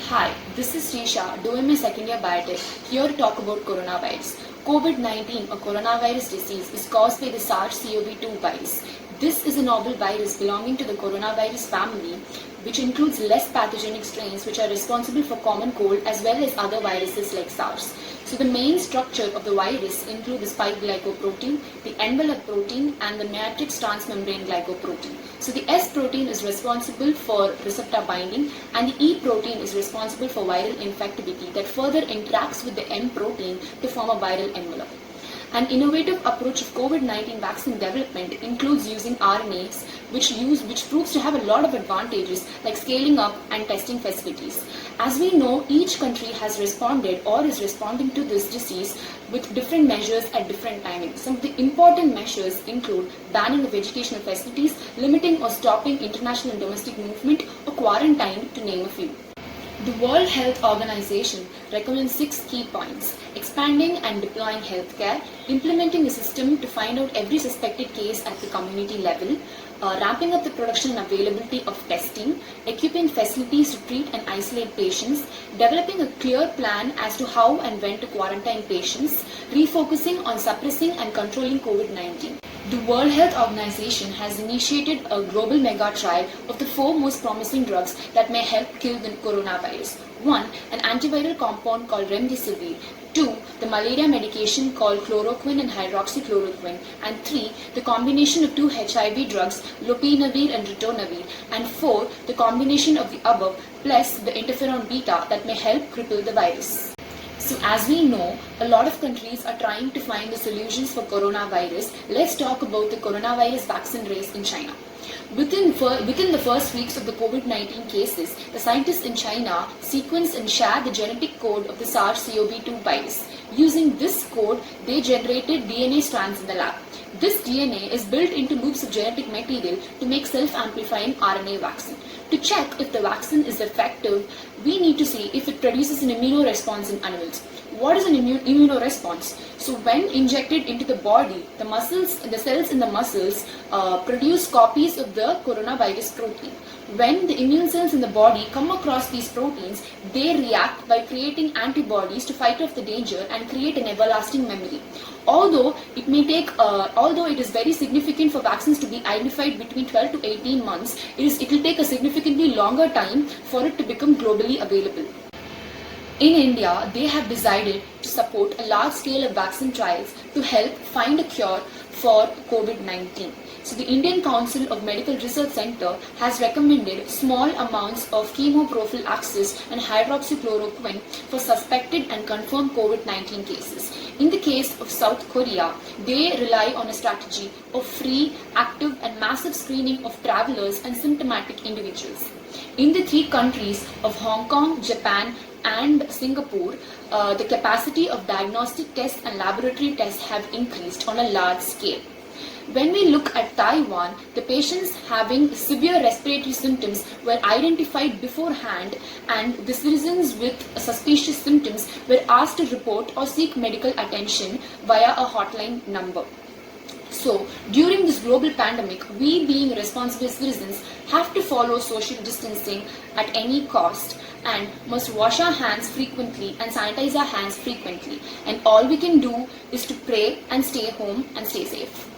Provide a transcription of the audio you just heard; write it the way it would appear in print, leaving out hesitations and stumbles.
Hi, this is Srisha, doing my second year biotech, here to talk about coronavirus. COVID-19, a coronavirus disease, is caused by the SARS-CoV-2 virus. This is a novel virus belonging to the coronavirus family, which includes less pathogenic strains which are responsible for common cold as well as other viruses like SARS. So the main structure of the virus include the spike glycoprotein, the envelope protein and the matrix transmembrane glycoprotein. So the S protein is responsible for receptor binding and the E protein is responsible for viral infectivity that further interacts with the M protein to form a viral envelope. An innovative approach of COVID-19 vaccine development includes using RNAs, which proves to have a lot of advantages like scaling up and testing facilities. As we know, each country has responded or is responding to this disease with different measures at different timings. Some of the important measures include banning of educational facilities, limiting or stopping international and domestic movement, or quarantine, to name a few. The World Health Organization recommends 6 key points: expanding and deploying healthcare, implementing a system to find out every suspected case at the community level, ramping up the production and availability of testing, equipping facilities to treat and isolate patients, developing a clear plan as to how and when to quarantine patients, refocusing on suppressing and controlling COVID-19. The World Health Organization has initiated a global mega trial of the 4 most promising drugs that may help kill the coronavirus. 1. An antiviral compound called remdesivir. 2. The malaria medication called chloroquine and hydroxychloroquine. And 3. The combination of 2 HIV drugs, lopinavir and ritonavir. And 4. The combination of the above plus the interferon beta that may help cripple the virus. So as we know, a lot of countries are trying to find the solutions for coronavirus. Let's talk about the coronavirus vaccine race in China. Within the first weeks of the COVID-19 cases, the scientists in China sequenced and shared the genetic code of the SARS-CoV-2 virus. Using this code, they generated DNA strands in the lab. This DNA is built into loops of genetic material to make self-amplifying RNA vaccine. To check if the vaccine is effective, we need to see if it produces an immunoresponse in animals. What is an immunoresponse? So when injected into the body, the cells in the muscles produce copies of the coronavirus protein. When the immune cells in the body come across these proteins, they react by creating antibodies to fight off the danger and create an everlasting memory. Although it is very significant for vaccines to be identified between 12 to 18 months, it will take a significantly longer time for it to become globally available. In India, they have decided to support a large scale of vaccine trials to help find a cure for COVID-19. So the Indian Council of Medical Research Center has recommended small amounts of chemoprophylaxis and hydroxychloroquine for suspected and confirmed COVID-19 cases. In the case of South Korea, they rely on a strategy of free, active and massive screening of travelers and symptomatic individuals. In the 3 countries of Hong Kong, Japan and Singapore, the capacity of diagnostic tests and laboratory tests have increased on a large scale. When we look at Taiwan, the patients having severe respiratory symptoms were identified beforehand, and the citizens with suspicious symptoms were asked to report or seek medical attention via a hotline number. So, during this global pandemic, we being responsible citizens have to follow social distancing at any cost and must wash our hands frequently and sanitize our hands frequently. And all we can do is to pray and stay home and stay safe.